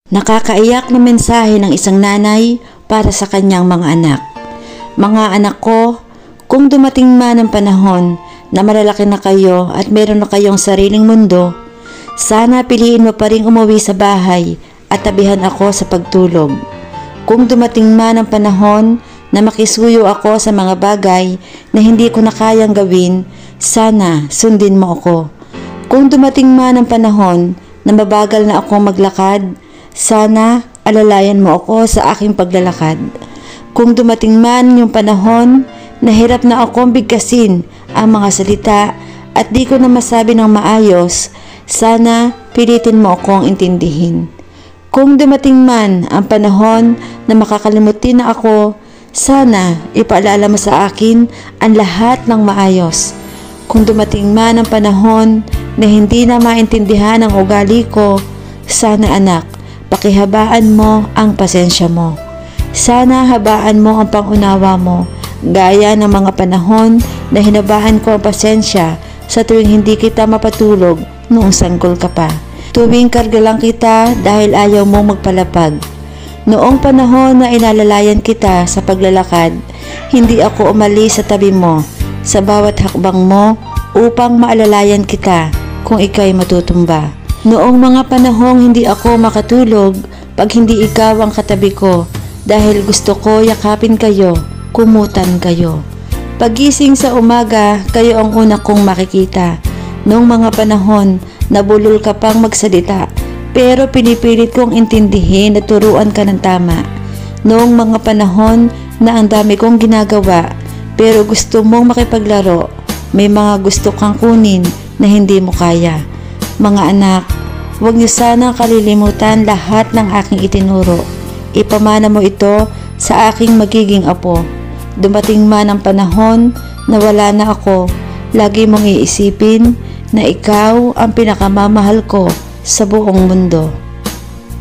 Nakakaiyak na mensahe ng isang nanay para sa kanyang mga anak. Mga anak ko, kung dumating man ang panahon na malalaki na kayo at meron na kayong sariling mundo, sana piliin mo pa rin umuwi sa bahay at tabihan ako sa pagtulog. Kung dumating man ang panahon na makisuyo ako sa mga bagay na hindi ko na kayang gawin, sana sundin mo ako. Kung dumating man ang panahon na mabagal na akong maglakad, sana alalayan mo ako sa aking paglalakad. Kung dumating man yung panahon na hirap na akong bigkasin ang mga salita at di ko na masabi ng maayos, sana pilitin mo akong intindihin. Kung dumating man ang panahon na makakalimutin na ako, sana ipaalala mo sa akin ang lahat ng maayos. Kung dumating man ang panahon na hindi na maintindihan ang ugali ko, sana anak, pakihabaan mo ang pasensya mo. Sana habaan mo ang pangunawa mo, gaya ng mga panahon na hinabahan ko ang pasensya sa tuwing hindi kita mapatulog noong sanggol ka pa. Tuwing karga lang kita dahil ayaw mong magpalapag. Noong panahon na inalalayan kita sa paglalakad, hindi ako umalis sa tabi mo sa bawat hakbang mo upang maalalayan kita kung ikaw'y matutumba. Noong mga panahong hindi ako makatulog pag hindi ikaw ang katabi ko dahil gusto ko yakapin kayo, kumutan kayo. Pagising sa umaga, kayo ang una kong makikita. Noong mga panahon na bulol ka pang magsalita pero pinipilit kong intindihin at turuan ka ng tama. Noong mga panahon na ang dami kong ginagawa pero gusto mong makipaglaro, may mga gusto kang kunin na hindi mo kaya. Mga anak, huwag niyo sanang kalilimutan lahat ng aking itinuro. Ipamana mo ito sa aking magiging apo. Dumating man ang panahon na wala na ako, lagi mong iisipin na ikaw ang pinakamamahal ko sa buong mundo.